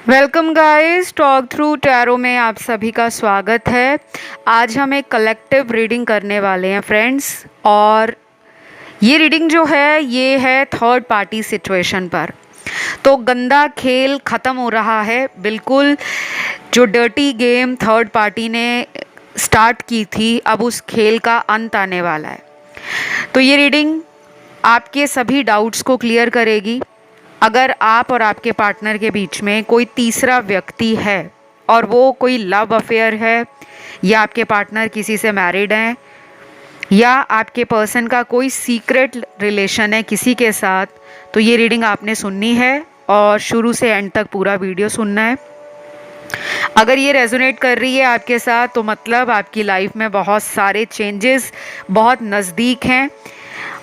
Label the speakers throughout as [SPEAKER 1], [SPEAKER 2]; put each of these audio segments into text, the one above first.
[SPEAKER 1] Welcome guys, talk through tarot में आप सभी का स्वागत है। आज हम एक कलेक्टिव रीडिंग करने वाले हैं फ्रेंड्स, और ये रीडिंग जो है ये है थर्ड पार्टी सिचुएशन पर। तो गंदा खेल ख़त्म हो रहा है बिल्कुल। जो डर्टी गेम थर्ड पार्टी ने स्टार्ट की थी, अब उस खेल का अंत आने वाला है। तो ये रीडिंग आपके सभी डाउट्स को क्लियर करेगी। अगर आप और आपके पार्टनर के बीच में कोई तीसरा व्यक्ति है और वो कोई लव अफेयर है, या आपके पार्टनर किसी से मैरिड हैं, या आपके पर्सन का कोई सीक्रेट रिलेशन है किसी के साथ, तो ये रीडिंग आपने सुननी है और शुरू से एंड तक पूरा वीडियो सुनना है। अगर ये रेजोनेट कर रही है आपके साथ तो मतलब आपकी लाइफ में बहुत सारे चेंजेस बहुत नज़दीक हैं,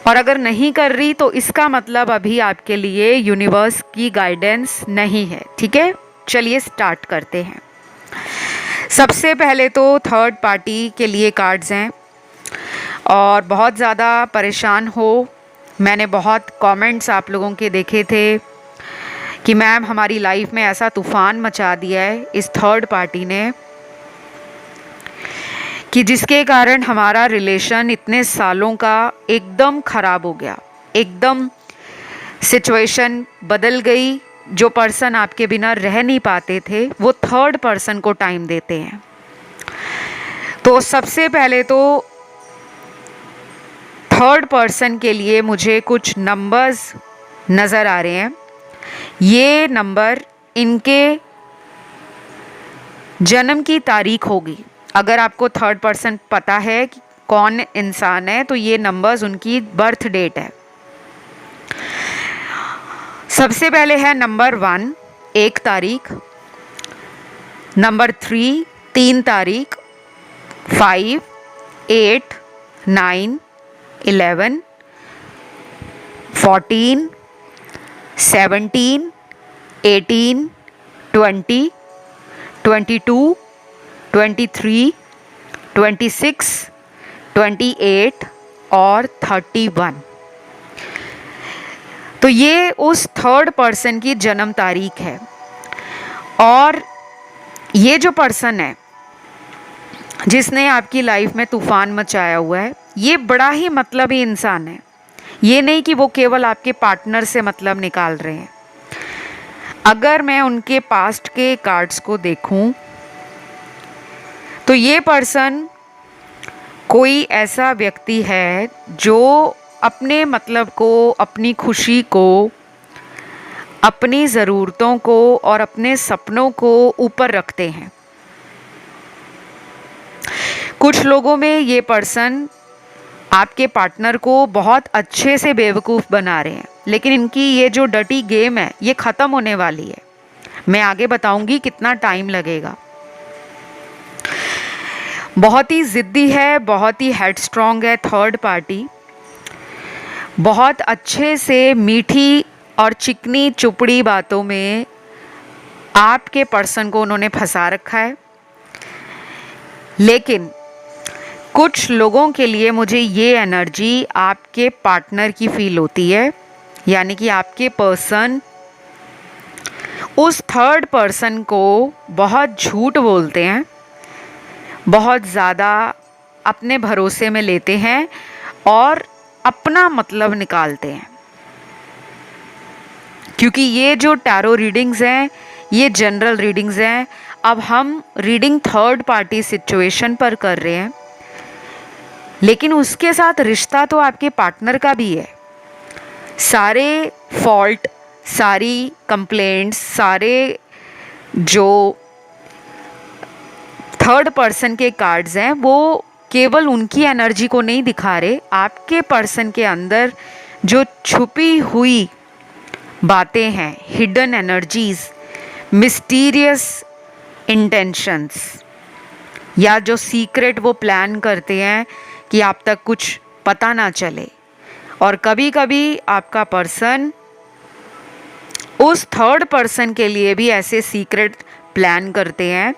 [SPEAKER 1] और अगर नहीं कर रही तो इसका मतलब अभी आपके लिए यूनिवर्स की गाइडेंस नहीं है। ठीक है, चलिए स्टार्ट करते हैं। सबसे पहले तो थर्ड पार्टी के लिए कार्ड्स हैं, और बहुत ज़्यादा परेशान हो। मैंने बहुत कमेंट्स आप लोगों के देखे थे कि मैम हमारी लाइफ में ऐसा तूफ़ान मचा दिया है इस थर्ड पार्टी ने कि जिसके कारण हमारा रिलेशन इतने सालों का एकदम ख़राब हो गया, एकदम सिचुएशन बदल गई। जो पर्सन आपके बिना रह नहीं पाते थे वो थर्ड पर्सन को टाइम देते हैं। तो सबसे पहले तो थर्ड पर्सन के लिए मुझे कुछ नंबर्स नज़र आ रहे हैं। ये नंबर इनके जन्म की तारीख होगी। अगर आपको थर्ड पर्सन पता है कि कौन इंसान है तो ये नंबर्स उनकी बर्थ डेट है। सबसे पहले है नंबर 1 1 तारीख, नंबर 3 3 तारीख, 5 8 9 11 14 17 18 20 22 23 26 28 और 31। तो ये उस थर्ड पर्सन की जन्म तारीख है। और ये जो पर्सन है जिसने आपकी लाइफ में तूफान मचाया हुआ है, ये बड़ा ही मतलबी इंसान है। ये नहीं कि वो केवल आपके पार्टनर से मतलब निकाल रहे हैं। अगर मैं उनके पास्ट के कार्ड्स को देखूं तो ये पर्सन कोई ऐसा व्यक्ति है जो अपने मतलब को, अपनी खुशी को, अपनी ज़रूरतों को और अपने सपनों को ऊपर रखते हैं। कुछ लोगों में ये पर्सन आपके पार्टनर को बहुत अच्छे से बेवकूफ़ बना रहे हैं, लेकिन इनकी ये जो डर्टी गेम है ये ख़त्म होने वाली है। मैं आगे बताऊंगी कितना टाइम लगेगा। बहुत ही ज़िद्दी है, बहुत ही हेडस्ट्रॉन्ग है थर्ड पार्टी। बहुत अच्छे से मीठी और चिकनी चुपड़ी बातों में आपके पर्सन को उन्होंने फंसा रखा है। लेकिन कुछ लोगों के लिए मुझे ये एनर्जी आपके पार्टनर की फील होती है, यानी कि आपके पर्सन उस थर्ड पर्सन को बहुत झूठ बोलते हैं, बहुत ज़्यादा अपने भरोसे में लेते हैं और अपना मतलब निकालते हैं। क्योंकि ये जो टैरो रीडिंग्स हैं ये जनरल रीडिंग्स हैं। अब हम रीडिंग थर्ड पार्टी सिचुएशन पर कर रहे हैं, लेकिन उसके साथ रिश्ता तो आपके पार्टनर का भी है। सारे फॉल्ट, सारी कंप्लेंट्स, सारे जो थर्ड पर्सन के कार्ड्स हैं वो केवल उनकी एनर्जी को नहीं दिखा रहे। आपके पर्सन के अंदर जो छुपी हुई बातें हैं, हिडन एनर्जीज, मिस्टीरियस इंटेंशंस, या जो सीक्रेट वो प्लान करते हैं कि आप तक कुछ पता ना चले। और कभी कभी आपका पर्सन उस थर्ड पर्सन के लिए भी ऐसे सीक्रेट प्लान करते हैं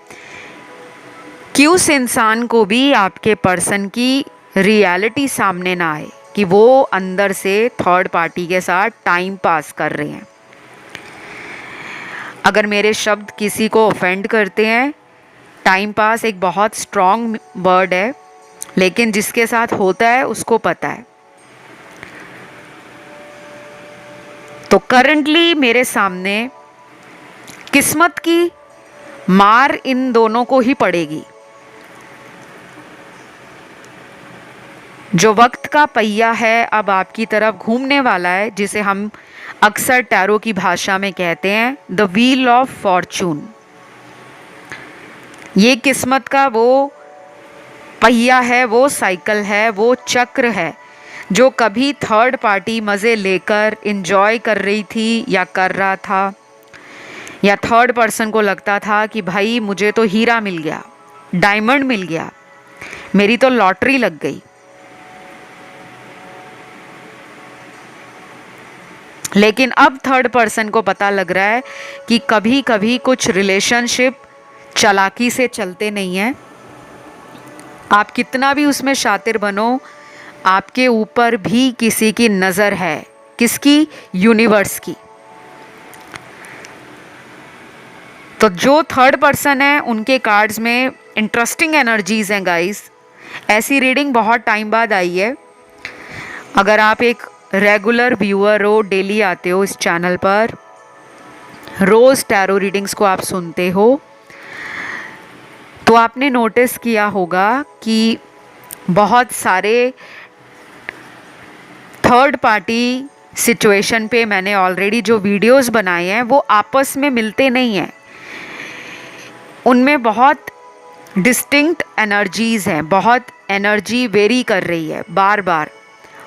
[SPEAKER 1] कि उस इंसान को भी आपके पर्सन की रियलिटी सामने ना आए कि वो अंदर से थर्ड पार्टी के साथ टाइम पास कर रहे हैं। अगर मेरे शब्द किसी को ऑफेंड करते हैं, टाइम पास एक बहुत स्ट्रॉन्ग वर्ड है, लेकिन जिसके साथ होता है उसको पता है। तो करंटली मेरे सामने किस्मत की मार इन दोनों को ही पड़ेगी। जो वक्त का पहिया है अब आपकी तरफ घूमने वाला है, जिसे हम अक्सर टैरो की भाषा में कहते हैं द व्हील ऑफ फॉर्चून। ये किस्मत का वो पहिया है, वो साइकिल है, वो चक्र है जो कभी थर्ड पार्टी मज़े लेकर इंजॉय कर रही थी या कर रहा था, या थर्ड पर्सन को लगता था कि भाई मुझे तो हीरा मिल गया, डायमंड मिल गया, मेरी तो लॉटरी लग गई। लेकिन अब थर्ड पर्सन को पता लग रहा है कि कभी कभी कुछ रिलेशनशिप चालाकी से चलते नहीं हैं। आप कितना भी उसमें शातिर बनो, आपके ऊपर भी किसी की नज़र है। किसकी? यूनिवर्स की। तो जो थर्ड पर्सन है उनके कार्ड्स में इंटरेस्टिंग एनर्जीज हैं गाइस। ऐसी रीडिंग बहुत टाइम बाद आई है। अगर आप एक रेगुलर व्यूअर हो, डेली आते हो इस चैनल पर, रोज़ टैरो रीडिंग्स को आप सुनते हो, तो आपने नोटिस किया होगा कि बहुत सारे थर्ड पार्टी सिचुएशन पे मैंने ऑलरेडी जो वीडियोस बनाए हैं वो आपस में मिलते नहीं हैं। उनमें बहुत डिस्टिंक्ट एनर्जीज़ हैं, बहुत एनर्जी वेरी कर रही है बार बार।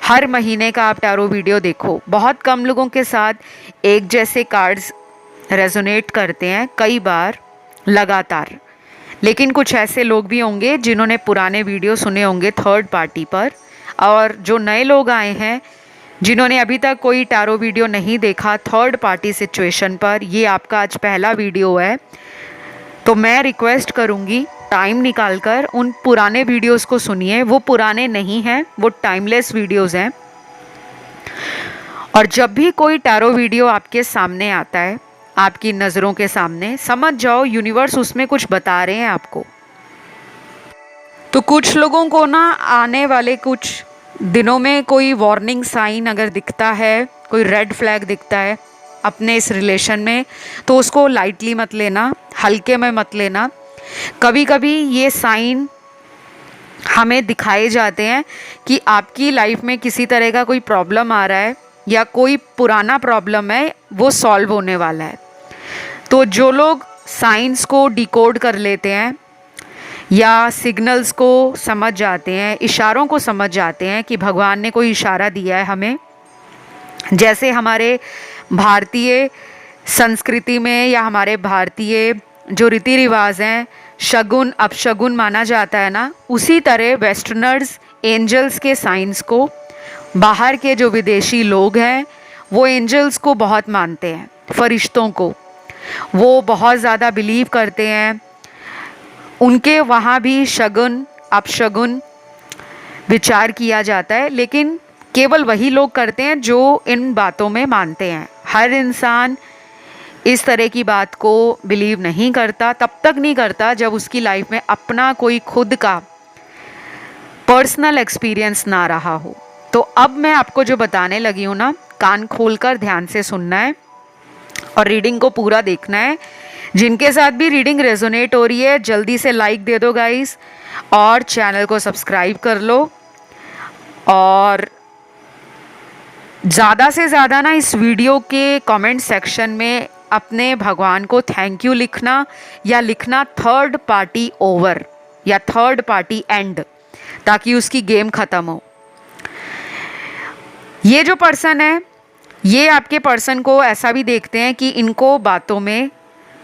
[SPEAKER 1] हर महीने का आप टैरो वीडियो देखो, बहुत कम लोगों के साथ एक जैसे कार्ड्स रेजोनेट करते हैं कई बार लगातार। लेकिन कुछ ऐसे लोग भी होंगे जिन्होंने पुराने वीडियो सुने होंगे थर्ड पार्टी पर, और जो नए लोग आए हैं जिन्होंने अभी तक कोई टैरो वीडियो नहीं देखा थर्ड पार्टी सिचुएशन पर, ये आपका आज पहला वीडियो है। तो मैं रिक्वेस्ट करूँगी टाइम निकालकर उन पुराने वीडियोस को सुनिए। वो पुराने नहीं हैं, वो टाइमलेस वीडियोस हैं। और जब भी कोई टैरो वीडियो आपके सामने आता है, आपकी नज़रों के सामने, समझ जाओ यूनिवर्स उसमें कुछ बता रहे हैं आपको। तो कुछ लोगों को ना आने वाले कुछ दिनों में कोई वार्निंग साइन अगर दिखता है, कोई रेड फ्लैग दिखता है अपने इस रिलेशन में, तो उसको लाइटली मत लेना, हल्के में मत लेना। कभी कभी ये साइन हमें दिखाए जाते हैं कि आपकी लाइफ में किसी तरह का कोई प्रॉब्लम आ रहा है या कोई पुराना प्रॉब्लम है वो सॉल्व होने वाला है। तो जो लोग साइंस को डिकोड कर लेते हैं या सिग्नल्स को समझ जाते हैं, इशारों को समझ जाते हैं कि भगवान ने कोई इशारा दिया है हमें, जैसे हमारे भारतीय संस्कृति में या हमारे भारतीय जो रीति रिवाज हैं शगुन अपशगुन माना जाता है ना, उसी तरह वेस्टर्नर्स एंजल्स के साइंस को, बाहर के जो विदेशी लोग हैं वो एंजल्स को बहुत मानते हैं, फरिश्तों को वो बहुत ज़्यादा बिलीव करते हैं। उनके वहाँ भी शगुन अपशगुन विचार किया जाता है, लेकिन केवल वही लोग करते हैं जो इन बातों में मानते हैं। हर इंसान इस तरह की बात को बिलीव नहीं करता, तब तक नहीं करता जब उसकी लाइफ में अपना कोई खुद का पर्सनल एक्सपीरियंस ना रहा हो। तो अब मैं आपको जो बताने लगी हूँ ना, कान खोलकर ध्यान से सुनना है और रीडिंग को पूरा देखना है। जिनके साथ भी रीडिंग रेजोनेट हो रही है जल्दी से लाइक दे दो गाइस, और चैनल को सब्सक्राइब कर लो, और ज़्यादा से ज़्यादा ना इस वीडियो के कमेंट सेक्शन में अपने भगवान को थैंक यू लिखना, या लिखना थर्ड पार्टी ओवर या थर्ड पार्टी एंड, ताकि उसकी गेम ख़त्म हो। ये जो पर्सन है, ये आपके पर्सन को ऐसा भी देखते हैं कि इनको बातों में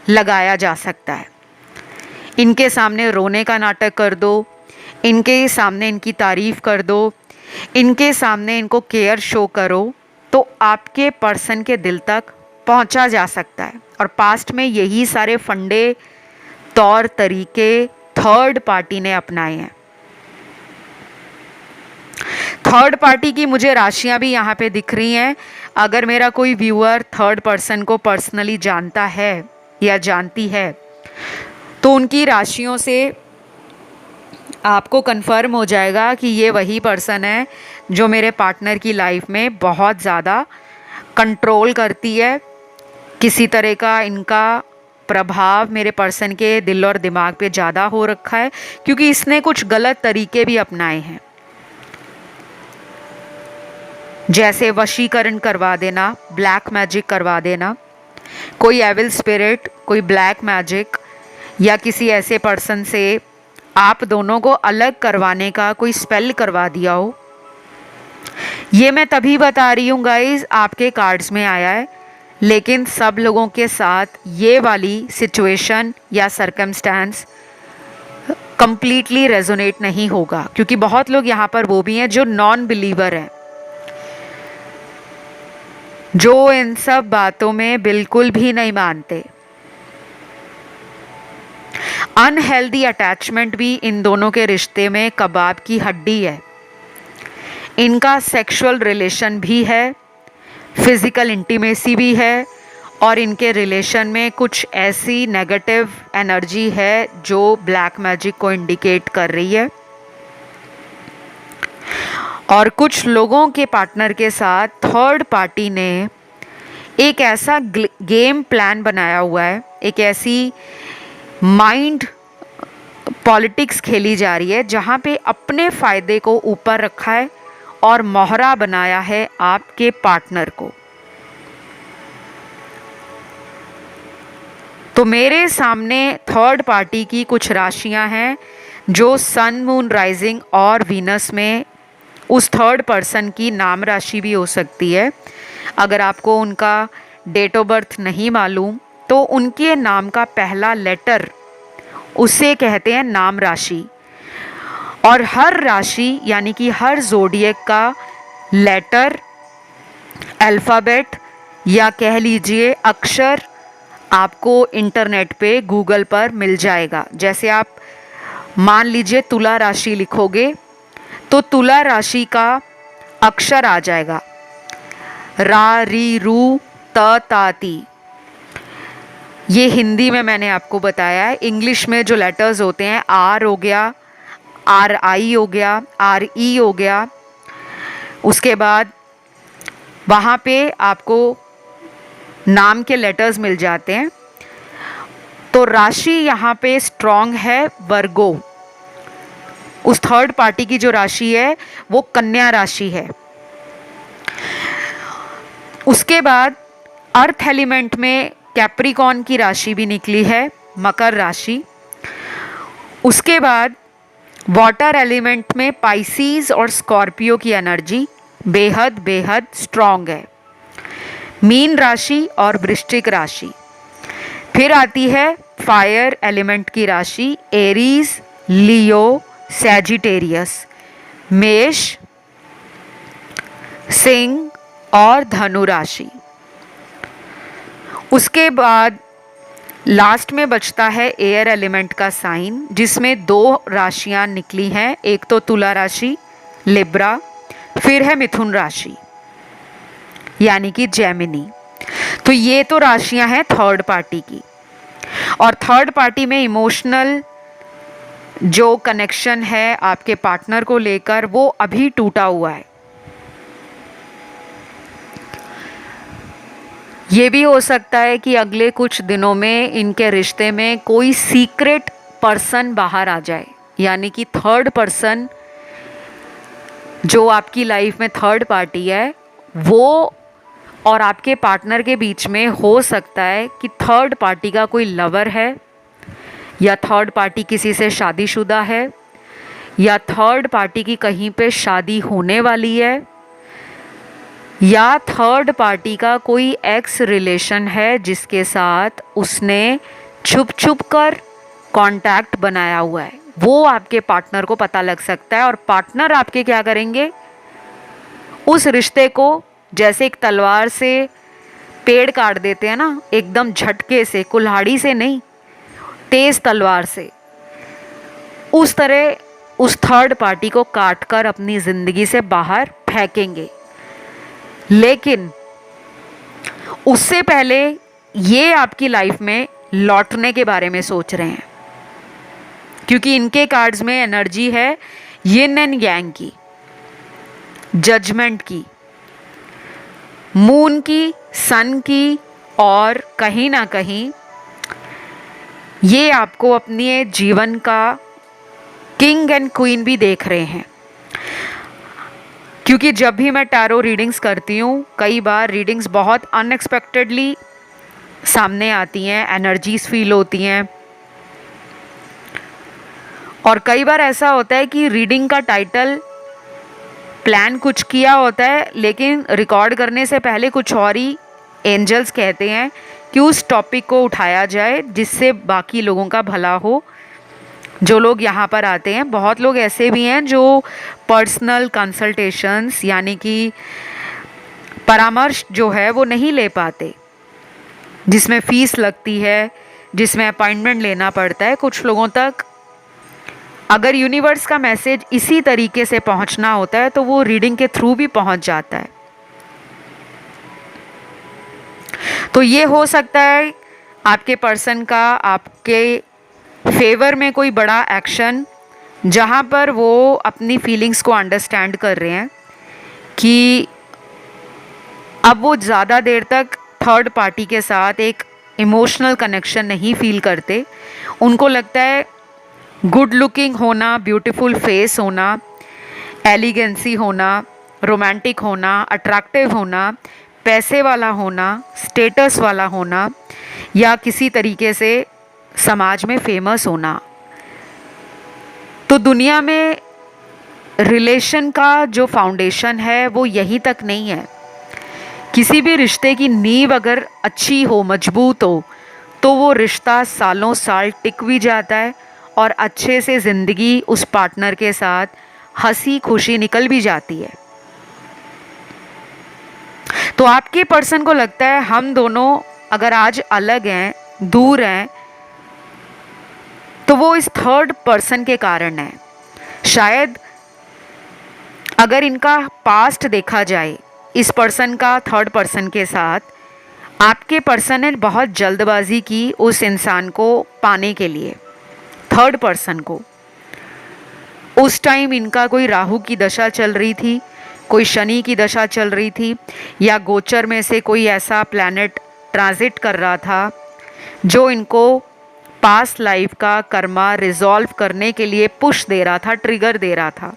[SPEAKER 1] लगाया जा सकता है। इनके सामने रोने का नाटक कर दो, इनके सामने इनकी तारीफ़ कर दो, इनके सामने इनको केयर शो करो, तो आपके पर्सन के दिल तक पहुंचा जा सकता है। और पास्ट में यही सारे फंडे तौर तरीके थर्ड पार्टी ने अपनाए हैं। थर्ड पार्टी की मुझे राशियां भी यहाँ पे दिख रही हैं। अगर मेरा कोई व्यूअर थर्ड पर्सन को पर्सनली जानता है या जानती है, तो उनकी राशियों से आपको कंफर्म हो जाएगा कि ये वही पर्सन है जो मेरे पार्टनर की लाइफ में बहुत ज़्यादा कंट्रोल करती है। किसी तरह का इनका प्रभाव मेरे पर्सन के दिल और दिमाग पे ज़्यादा हो रखा है, क्योंकि इसने कुछ गलत तरीके भी अपनाए हैं, जैसे वशीकरण करवा देना, ब्लैक मैजिक करवा देना, कोई एविल स्पिरिट, कोई ब्लैक मैजिक, या किसी ऐसे पर्सन से आप दोनों को अलग करवाने का कोई स्पेल करवा दिया हो। ये मैं तभी बता रही हूँ गाइज, आपके कार्ड्स में आया है, लेकिन सब लोगों के साथ ये वाली सिचुएशन या सरकमस्टेंस कंप्लीटली रेजोनेट नहीं होगा, क्योंकि बहुत लोग यहाँ पर वो भी हैं जो नॉन बिलीवर हैं, जो इन सब बातों में बिल्कुल भी नहीं मानते। अनहेल्दी अटैचमेंट भी इन दोनों के रिश्ते में कबाब की हड्डी है। इनका सेक्सुअल रिलेशन भी है, फिजिकल इंटीमेसी भी है, और इनके रिलेशन में कुछ ऐसी नेगेटिव एनर्जी है जो ब्लैक मैजिक को इंडिकेट कर रही है। और कुछ लोगों के पार्टनर के साथ थर्ड पार्टी ने एक ऐसा गेम प्लान बनाया हुआ है, एक ऐसी माइंड पॉलिटिक्स खेली जा रही है जहाँ पे अपने फ़ायदे को ऊपर रखा है और मोहरा बनाया है आपके पार्टनर को। तो मेरे सामने थर्ड पार्टी की कुछ राशियां हैं जो सन, मून, राइजिंग और वीनस में उस थर्ड पर्सन की नाम राशि भी हो सकती है। अगर आपको उनका डेट ऑफ बर्थ नहीं मालूम तो उनके नाम का पहला लेटर, उसे कहते हैं नाम राशि। और हर राशि यानी कि हर जोडिएक का लेटर, अल्फ़ाबेट या कह लीजिए अक्षर आपको इंटरनेट पे गूगल पर मिल जाएगा। जैसे आप मान लीजिए तुला राशि लिखोगे तो तुला राशि का अक्षर आ जाएगा रा, री, रू, त, ता, ती। ये हिंदी में मैंने आपको बताया है। इंग्लिश में जो लेटर्स होते हैं, आर हो गया, आर आई हो गया, आर ई हो गया, उसके बाद वहाँ पे आपको नाम के लेटर्स मिल जाते हैं। तो राशि यहाँ पे स्ट्रॉन्ग है वर्गो। उस थर्ड पार्टी की जो राशि है वो कन्या राशि है। उसके बाद अर्थ एलिमेंट में कैप्रिकॉर्न की राशि भी निकली है, मकर राशि। उसके बाद वाटर एलिमेंट में पाइसीज और स्कॉर्पियो की एनर्जी बेहद बेहद स्ट्रॉन्ग है। मीन राशि और वृश्चिक राशि। फिर आती है फायर एलिमेंट की राशि एरीज, लियो, सैजिटेरियस, मेष, सिंह और धनु राशि। उसके बाद लास्ट में बचता है एयर एलिमेंट का साइन, जिसमें दो राशियां निकली हैं, एक तो तुला राशि, लिब्रा, फिर है मिथुन राशि यानी कि जेमिनी। तो ये तो राशियां हैं थर्ड पार्टी की। और थर्ड पार्टी में इमोशनल जो कनेक्शन है आपके पार्टनर को लेकर वो अभी टूटा हुआ है। ये भी हो सकता है कि अगले कुछ दिनों में इनके रिश्ते में कोई सीक्रेट पर्सन बाहर आ जाए, यानी कि थर्ड पर्सन जो आपकी लाइफ में थर्ड पार्टी है वो और आपके पार्टनर के बीच में हो सकता है कि थर्ड पार्टी का कोई लवर है, या थर्ड पार्टी किसी से शादीशुदा है, या थर्ड पार्टी की कहीं पे शादी होने वाली है, या थर्ड पार्टी का कोई एक्स रिलेशन है जिसके साथ उसने छुप छुप कर कांटेक्ट बनाया हुआ है। वो आपके पार्टनर को पता लग सकता है और पार्टनर आपके क्या करेंगे, उस रिश्ते को जैसे एक तलवार से पेड़ काट देते हैं ना, एकदम झटके से, कुल्हाड़ी से नहीं, तेज तलवार से, उस तरह उस थर्ड पार्टी को काटकर अपनी जिंदगी से बाहर फेंकेंगे। लेकिन उससे पहले ये आपकी लाइफ में लौटने के बारे में सोच रहे हैं, क्योंकि इनके कार्ड्स में एनर्जी है यिन एंड यांग की, जजमेंट की, मून की, सन की, और कहीं ना कहीं ये आपको अपने जीवन का किंग एंड क्वीन भी देख रहे हैं। क्योंकि जब भी मैं टैरो रीडिंग्स करती हूँ, कई बार रीडिंग्स बहुत अनएक्सपेक्टेडली सामने आती हैं, एनर्जीज फील होती हैं, और कई बार ऐसा होता है कि रीडिंग का टाइटल प्लान कुछ किया होता है, लेकिन रिकॉर्ड करने से पहले कुछ और ही एंजल्स कहते हैं कि उस टॉपिक को उठाया जाए जिससे बाकी लोगों का भला हो। जो लोग यहाँ पर आते हैं, बहुत लोग ऐसे भी हैं जो पर्सनल कंसल्टेशंस यानी कि परामर्श जो है वो नहीं ले पाते, जिसमें फ़ीस लगती है, जिसमें अपॉइंटमेंट लेना पड़ता है। कुछ लोगों तक अगर यूनिवर्स का मैसेज इसी तरीके से पहुंचना होता है तो वो रीडिंग के थ्रू भी पहुंच जाता है। तो ये हो सकता है आपके पर्सन का आपके फेवर में कोई बड़ा एक्शन, जहाँ पर वो अपनी फीलिंग्स को अंडरस्टैंड कर रहे हैं कि अब वो ज़्यादा देर तक थर्ड पार्टी के साथ एक इमोशनल कनेक्शन नहीं फील करते। उनको लगता है गुड लुकिंग होना, ब्यूटीफुल फेस होना, एलिगेंसी होना, रोमांटिक होना, अट्रैक्टिव होना, पैसे वाला होना, स्टेटस वाला होना, या किसी तरीके से समाज में फेमस होना। तो दुनिया में रिलेशन का जो फाउंडेशन है वो यहीं तक नहीं है। किसी भी रिश्ते की नींव अगर अच्छी हो, मजबूत हो, तो वो रिश्ता सालों साल टिक भी जाता है और अच्छे से ज़िंदगी उस पार्टनर के साथ हंसी खुशी निकल भी जाती है। तो आपके पर्सन को लगता है हम दोनों अगर आज अलग हैं, दूर हैं, तो वो इस थर्ड पर्सन के कारण है। शायद अगर इनका पास्ट देखा जाए इस पर्सन का थर्ड पर्सन के साथ, आपके पर्सन ने बहुत जल्दबाजी की उस इंसान को पाने के लिए, थर्ड पर्सन को। उस टाइम इनका कोई राहु की दशा चल रही थी, कोई शनि की दशा चल रही थी, या गोचर में से कोई ऐसा प्लैनेट ट्रांजिट कर रहा था जो इनको पास्ट लाइफ का कर्मा रिजॉल्व करने के लिए पुश दे रहा था, ट्रिगर दे रहा था।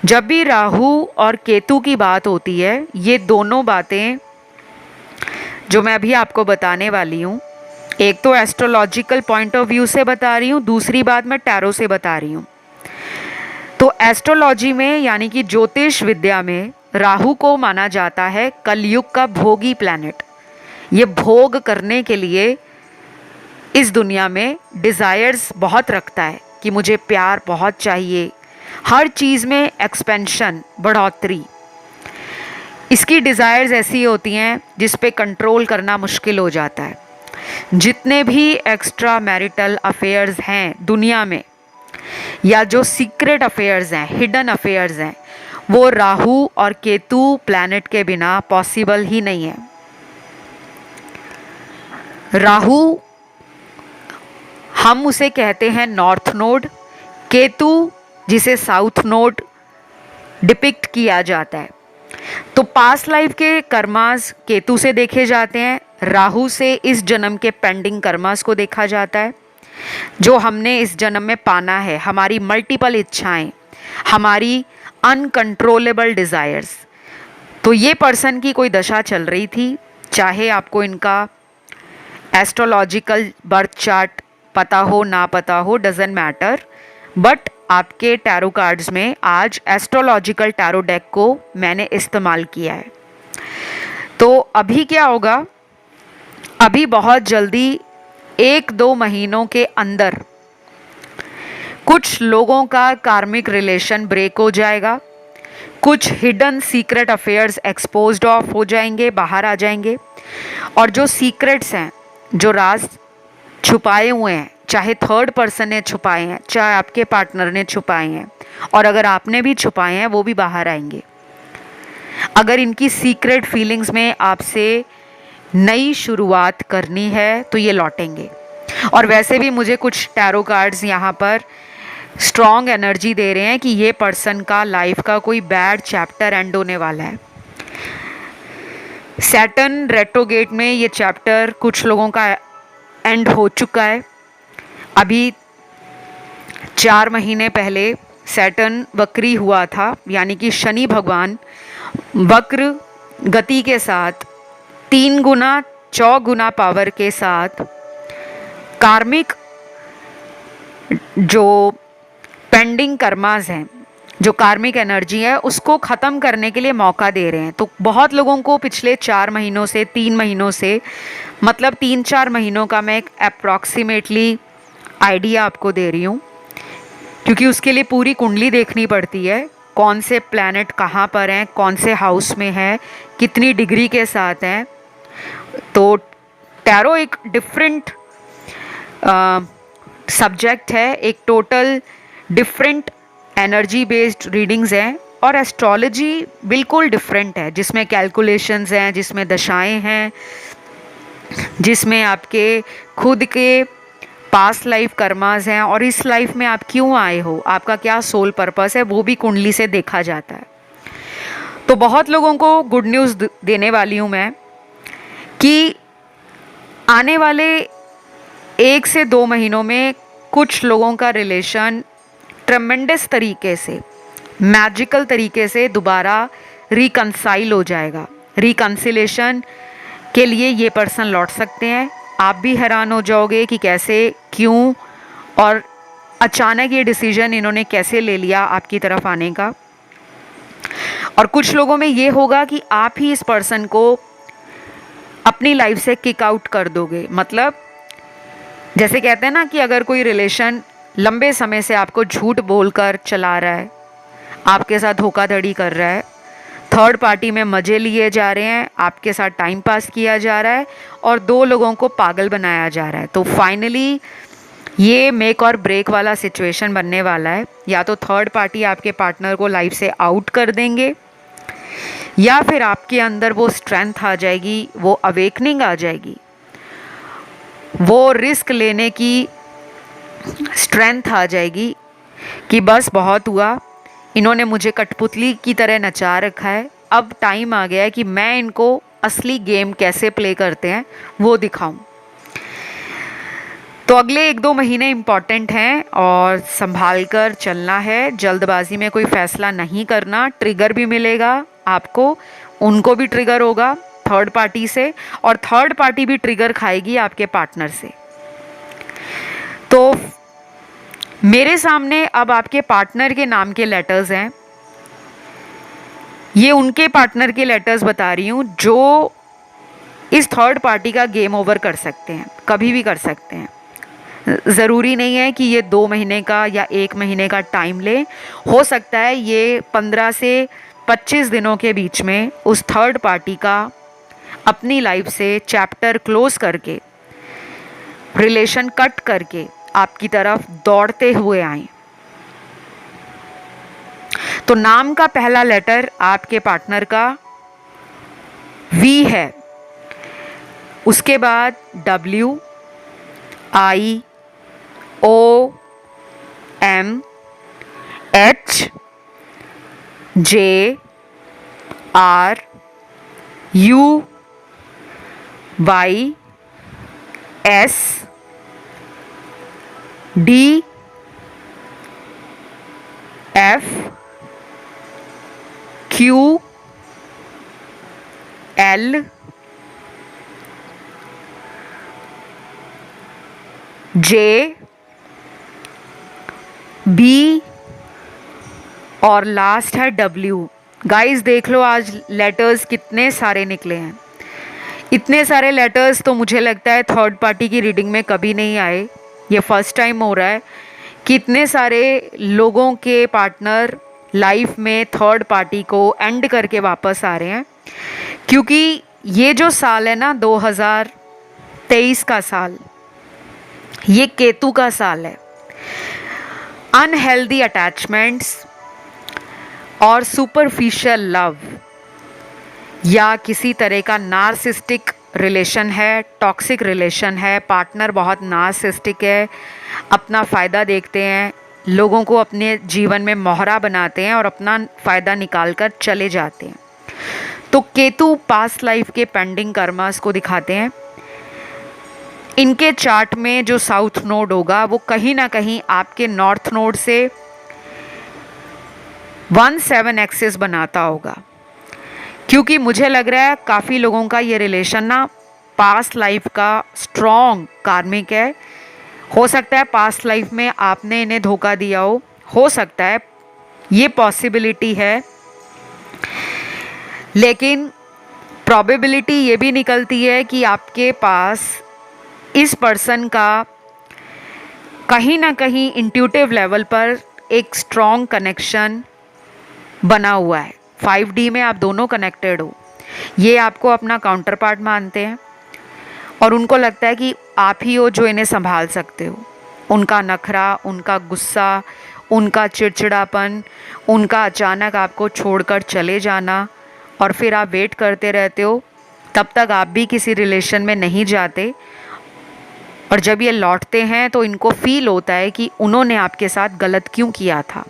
[SPEAKER 1] जब भी राहु और केतु की बात होती है, ये दोनों बातें जो मैं अभी आपको बताने वाली हूँ, एक तो एस्ट्रोलॉजिकल पॉइंट ऑफ व्यू से बता रही हूँ, दूसरी बात मैं टैरो से बता रही हूँ। तो एस्ट्रोलॉजी में यानी कि ज्योतिष विद्या में राहु को माना जाता है कलयुग का भोगी प्लैनेट। ये भोग करने के लिए इस दुनिया में डिज़ायर्स बहुत रखता है कि मुझे प्यार बहुत चाहिए, हर चीज़ में एक्सपेंशन, बढ़ोतरी। इसकी डिज़ायर्स ऐसी होती हैं जिस पे कंट्रोल करना मुश्किल हो जाता है। जितने भी एक्स्ट्रा मैरिटल अफेयर्स हैं दुनिया में, या जो सीक्रेट अफेयर्स हैं, हिडन अफेयर्स हैं, वो राहु और केतु प्लैनेट के बिना पॉसिबल ही नहीं है। राहु हम उसे कहते हैं नॉर्थ नोड, केतु जिसे साउथ नोड डिपिक्ट किया जाता है। तो पास्ट लाइफ के कर्मास केतु से देखे जाते हैं, राहु से इस जन्म के पेंडिंग कर्मास को देखा जाता है, जो हमने इस जन्म में पाना है, हमारी मल्टीपल इच्छाएं, हमारी अनकंट्रोलेबल डिज़ायर्स। तो ये पर्सन की कोई दशा चल रही थी, चाहे आपको इनका एस्ट्रोलॉजिकल बर्थ चार्ट पता हो ना पता हो, डजेंट मैटर, बट आपके टैरो कार्ड्स में आज एस्ट्रोलॉजिकल टैरो डेक को मैंने इस्तेमाल किया है। तो अभी क्या होगा, अभी बहुत जल्दी 1-2 महीनों के अंदर कुछ लोगों का कार्मिक रिलेशन ब्रेक हो जाएगा, कुछ hidden secret affairs exposed of हो जाएंगे, बाहर आ जाएंगे। और जो सीक्रेट्स हैं, जो राज छुपाए हुए हैं, चाहे थर्ड पर्सन ने छुपाए हैं, चाहे आपके पार्टनर ने छुपाए हैं, और अगर आपने भी छुपाए हैं, वो भी बाहर आएंगे। अगर इनकी सीक्रेट फीलिंग्स में आपसे नई शुरुआत करनी है तो ये लौटेंगे। और वैसे भी मुझे कुछ टैरो कार्ड्स यहाँ पर स्ट्रॉन्ग एनर्जी दे रहे हैं कि ये पर्सन का लाइफ का कोई बैड चैप्टर एंड होने वाला है। सैटर्न रेट्रोगेट में ये चैप्टर कुछ लोगों का एंड हो चुका है। अभी 4 महीने पहले सैटर्न वक्री हुआ था, यानी कि शनि भगवान वक्र गति के साथ 3 गुना 4 गुना पावर के साथ कार्मिक जो पेंडिंग कर्मास हैं, जो कार्मिक एनर्जी है, उसको ख़त्म करने के लिए मौका दे रहे हैं। तो बहुत लोगों को पिछले 4 महीनों से 3 महीनों से, मतलब 3-4 महीनों का मैं एक अप्रॉक्सीमेटली आइडिया आपको दे रही हूँ, क्योंकि उसके लिए पूरी कुंडली देखनी पड़ती है। कौन से प्लैनेट कहाँ पर हैं, कौन से हाउस में है, कितनी डिग्री के साथ हैं। तो टैरो एक डिफरेंट सब्जेक्ट है, एक total different energy based readings हैं। और एस्ट्रोलॉजी बिल्कुल डिफरेंट है, जिसमें कैलकुलेशंस हैं, जिसमें दशाएं हैं, जिसमें आपके खुद के पास्ट लाइफ कर्मास हैं और इस लाइफ में आप क्यों आए हो, आपका क्या सोल पर्पस है, वो भी कुंडली से देखा जाता है। तो बहुत लोगों को गुड न्यूज़ देने वाली हूँ मैं कि आने वाले 1 से 2 महीनों में कुछ लोगों का रिलेशन ट्रेमेंडस तरीके से, मैजिकल तरीके से दोबारा रिकंसाइल हो जाएगा। रिकंसिलेशन के लिए ये पर्सन लौट सकते हैं। आप भी हैरान हो जाओगे कि कैसे, क्यों और अचानक ये डिसीजन इन्होंने कैसे ले लिया आपकी तरफ आने का। और कुछ लोगों में ये होगा कि आप ही इस पर्सन को अपनी लाइफ से किक आउट कर दोगे। मतलब जैसे कहते हैं ना कि अगर कोई रिलेशन लंबे समय से आपको झूठ बोलकर चला रहा है, आपके साथ धोखाधड़ी कर रहा है, थर्ड पार्टी में मज़े लिए जा रहे हैं, आपके साथ टाइम पास किया जा रहा है और 2 लोगों को पागल बनाया जा रहा है, तो फाइनली ये मेक और ब्रेक वाला सिचुएशन बनने वाला है। या तो थर्ड पार्टी आपके पार्टनर को लाइफ से आउट कर देंगे, या फिर आपके अंदर वो स्ट्रेंथ आ जाएगी, वो अवेकनिंग आ जाएगी, वो रिस्क लेने की स्ट्रेंथ आ जाएगी कि बस बहुत हुआ, इन्होंने मुझे कठपुतली की तरह नचा रखा है, अब टाइम आ गया है कि मैं इनको असली गेम कैसे प्ले करते हैं वो दिखाऊं। तो अगले 1-2 महीने इम्पॉर्टेंट हैं और संभाल कर चलना है, जल्दबाजी में कोई फैसला नहीं करना। ट्रिगर भी मिलेगा आपको, उनको भी ट्रिगर होगा थर्ड पार्टी से, और थर्ड पार्टी भी ट्रिगर खाएगी आपके पार्टनर से। तो मेरे सामने अब आपके पार्टनर के नाम के लेटर्स हैं, ये उनके पार्टनर के लेटर्स बता रही हूँ जो इस थर्ड पार्टी का गेम ओवर कर सकते हैं, कभी भी कर सकते हैं। ज़रूरी नहीं है कि ये 2 महीने का या 1 महीने का टाइम ले, हो सकता है ये 15 से 25 दिनों के बीच में उस थर्ड पार्टी का अपनी लाइफ से चैप्टर क्लोज करके, रिलेशन कट करके आपकी तरफ दौड़ते हुए आए। तो नाम का पहला लेटर आपके पार्टनर का वी है, उसके बाद W, I, O, M, H, J, R, U, Y, S, D, F, Q, L, J, B और लास्ट है W। गाइस देख लो आज लेटर्स कितने सारे निकले हैं। इतने सारे लेटर्स तो मुझे लगता है थर्ड पार्टी की रीडिंग में कभी नहीं आए, ये फर्स्ट टाइम हो रहा है कि इतने सारे लोगों के पार्टनर लाइफ में थर्ड पार्टी को एंड करके वापस आ रहे हैं। क्योंकि ये जो साल है ना 2023 का साल, ये केतु का साल है। अनहेल्दी अटैचमेंट्स और सुपरफिशियल लव या किसी तरह का नार्सिस्टिक रिलेशन है, टॉक्सिक रिलेशन है, पार्टनर बहुत नार्सिसिस्टिक है, अपना फ़ायदा देखते हैं, लोगों को अपने जीवन में मोहरा बनाते हैं और अपना फ़ायदा निकाल कर चले जाते हैं। तो केतु पास्ट लाइफ के पेंडिंग कर्मास को दिखाते हैं। इनके चार्ट में जो साउथ नोड होगा वो कहीं ना कहीं आपके नॉर्थ नोड से 1/7 एक्सिस बनाता होगा, क्योंकि मुझे लग रहा है काफ़ी लोगों का ये रिलेशन ना पास्ट लाइफ का स्ट्रॉन्ग कार्मिक है। हो सकता है पास्ट लाइफ में आपने इन्हें धोखा दिया हो सकता है, ये पॉसिबिलिटी है। लेकिन प्रोबेबिलिटी ये भी निकलती है कि आपके पास इस पर्सन का कहीं ना कहीं इंट्यूटिव लेवल पर एक स्ट्रॉन्ग कनेक्शन बना हुआ है। 5D में आप दोनों कनेक्टेड हो, ये आपको अपना काउंटर पार्ट मानते हैं और उनको लगता है कि आप ही हो जो इन्हें संभाल सकते हो। उनका नखरा, उनका गुस्सा, उनका चिड़चिड़ापन, उनका अचानक आपको छोड़कर चले जाना और फिर आप वेट करते रहते हो, तब तक आप भी किसी रिलेशन में नहीं जाते। और जब ये लौटते हैं तो इनको फील होता है कि उन्होंने आपके साथ गलत क्यों किया था।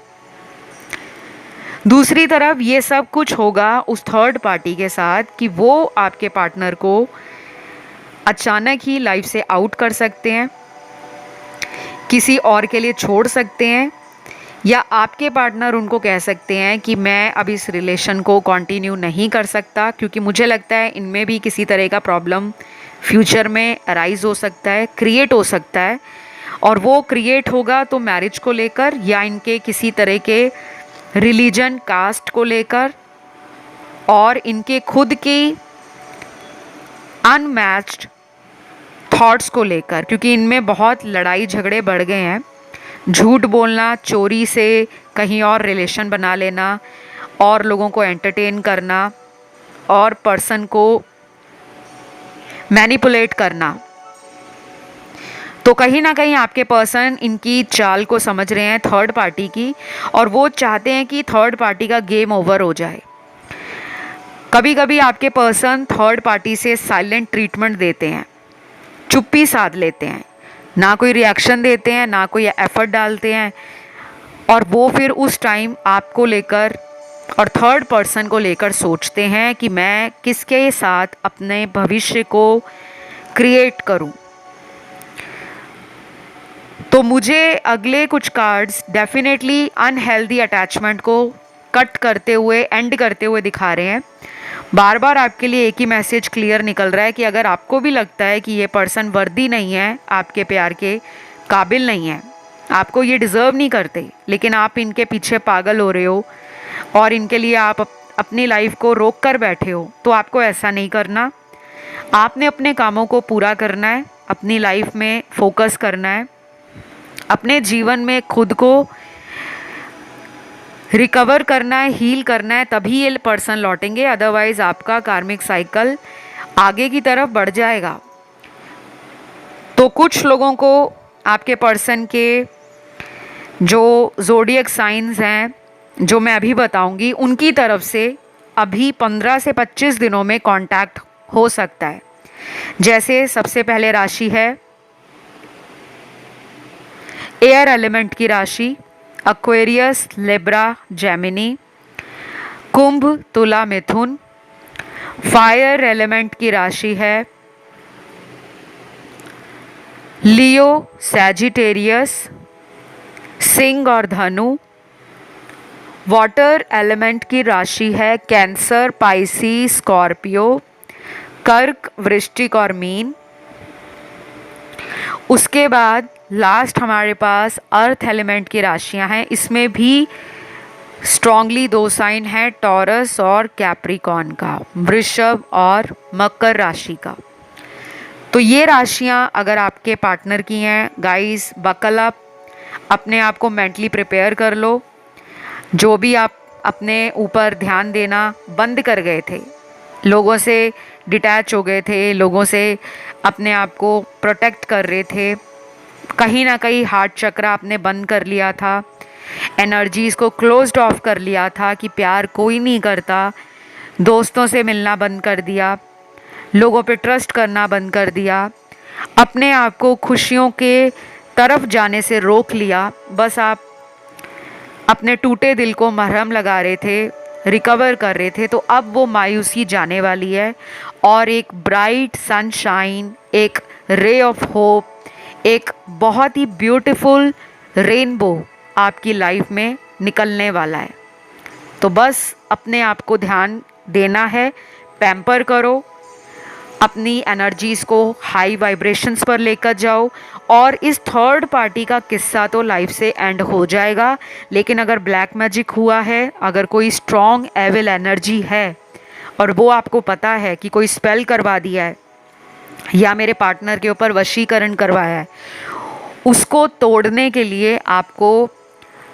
[SPEAKER 1] दूसरी तरफ ये सब कुछ होगा उस थर्ड पार्टी के साथ कि वो आपके पार्टनर को अचानक ही लाइफ से आउट कर सकते हैं, किसी और के लिए छोड़ सकते हैं, या आपके पार्टनर उनको कह सकते हैं कि मैं अब इस रिलेशन को कंटिन्यू नहीं कर सकता, क्योंकि मुझे लगता है इनमें भी किसी तरह का प्रॉब्लम फ्यूचर में अराइज हो सकता है, क्रिएट हो सकता है। और वो क्रिएट होगा तो मैरिज को लेकर या इनके किसी तरह के रिलीजन, कास्ट को लेकर, और इनके खुद की अनमैच्ड थॉट्स को लेकर, क्योंकि इनमें बहुत लड़ाई झगड़े बढ़ गए हैं। झूठ बोलना, चोरी से कहीं और रिलेशन बना लेना, और लोगों को एंटरटेन करना, और पर्सन को मैनिपुलेट करना। तो कहीं ना कहीं आपके पर्सन इनकी चाल को समझ रहे हैं थर्ड पार्टी की, और वो चाहते हैं कि थर्ड पार्टी का गेम ओवर हो जाए। कभी कभी आपके पर्सन थर्ड पार्टी से साइलेंट ट्रीटमेंट देते हैं, चुप्पी साध लेते हैं, ना कोई रिएक्शन देते हैं, ना कोई एफर्ट डालते हैं, और वो फिर उस टाइम आपको लेकर और थर्ड पर्सन को लेकर सोचते हैं कि मैं किसके साथ अपने भविष्य को क्रिएट करूं। तो मुझे अगले कुछ कार्ड्स डेफिनेटली अनहेल्दी अटैचमेंट को कट करते हुए, एंड करते हुए दिखा रहे हैं। बार बार आपके लिए एक ही मैसेज क्लियर निकल रहा है कि अगर आपको भी लगता है कि ये पर्सन वर्दी नहीं है, आपके प्यार के काबिल नहीं है, आपको ये डिज़र्व नहीं करते, लेकिन आप इनके पीछे पागल हो रहे हो और इनके लिए आप अपनी लाइफ को रोक कर बैठे हो, तो आपको ऐसा नहीं करना। आपने अपने कामों को पूरा करना है, अपनी लाइफ में फोकस करना है, अपने जीवन में खुद को रिकवर करना है, हील करना है, तभी ये पर्सन लौटेंगे। अदरवाइज आपका कार्मिक साइकिल आगे की तरफ बढ़ जाएगा। तो कुछ लोगों को आपके पर्सन के जो ज़ोडिएक साइंस हैं, जो मैं अभी बताऊंगी, उनकी तरफ से अभी 15 से 25 दिनों में कांटेक्ट हो सकता है। जैसे सबसे पहले राशि है एयर एलिमेंट की राशि, एक्वेरियस, लिब्रा, जेमिनी, कुंभ, तुला, मिथुन। फायर एलिमेंट की राशि है लियो, सैजिटेरियस, सिंह और धनु। वाटर एलिमेंट की राशि है कैंसर, पाइसी, स्कॉर्पियो, कर्क, वृश्चिक और मीन। उसके बाद लास्ट हमारे पास अर्थ एलिमेंट की राशियां हैं। इसमें भी स्ट्रांगली 2 साइन है, टॉरस और कैप्रिकॉर्न का, वृषभ और मकर राशि का। तो ये राशियां अगर आपके पार्टनर की हैं, गाइस बकल अप, अपने आप को मेंटली प्रिपेयर कर लो। जो भी आप अपने ऊपर ध्यान देना बंद कर गए थे, लोगों से डिटैच हो गए थे, लोगों से अपने आप को प्रोटेक्ट कर रहे थे, कहीं ना कहीं हार्ट चक्र आपने बंद कर लिया था, एनर्जीज़ को क्लोज्ड ऑफ कर लिया था कि प्यार कोई नहीं करता, दोस्तों से मिलना बंद कर दिया, लोगों पे ट्रस्ट करना बंद कर दिया, अपने आप को खुशियों के तरफ जाने से रोक लिया। बस आप अपने टूटे दिल को मरहम लगा रहे थे, रिकवर कर रहे थे। तो अब वो मायूसी जाने वाली है और एक ब्राइट सनशाइन, एक रे ऑफ होप, एक बहुत ही ब्यूटीफुल रेनबो आपकी लाइफ में निकलने वाला है। तो बस अपने आप को ध्यान देना है, पैम्पर करो, अपनी एनर्जीज़ को हाई वाइब्रेशंस पर लेकर जाओ। और इस थर्ड पार्टी का किस्सा तो लाइफ से एंड हो जाएगा, लेकिन अगर ब्लैक मैजिक हुआ है, अगर कोई स्ट्रॉन्ग एविल एनर्जी है और वो आपको पता है कि कोई स्पेल करवा दिया है या मेरे पार्टनर के ऊपर वशीकरण करवाया है, उसको तोड़ने के लिए आपको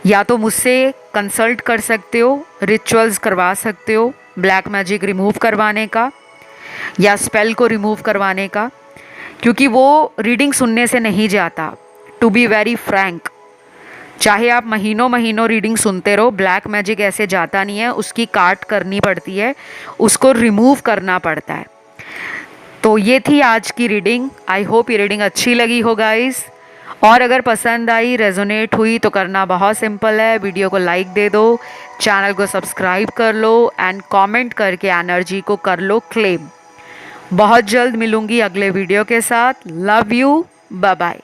[SPEAKER 1] या तो मुझसे कंसल्ट कर सकते हो, रिचुअल्स करवा सकते हो ब्लैक मैजिक रिमूव करवाने का या स्पेल को रिमूव करवाने का, क्योंकि वो रीडिंग सुनने से नहीं जाता। टू बी वेरी फ्रैंक, चाहे आप महीनों महीनों रीडिंग सुनते रहो, ब्लैक मैजिक ऐसे जाता नहीं है, उसकी काट करनी पड़ती है, उसको रिमूव करना पड़ता है। तो ये थी आज की रीडिंग। आई होप ये रीडिंग अच्छी लगी हो गाइस, और अगर पसंद आई, रेजोनेट हुई तो करना बहुत सिंपल है, वीडियो को लाइक दे दो, चैनल को सब्सक्राइब कर लो एंड कमेंट करके एनर्जी को कर लो क्लेम। बहुत जल्द मिलूंगी अगले वीडियो के साथ। Love you, bye bye.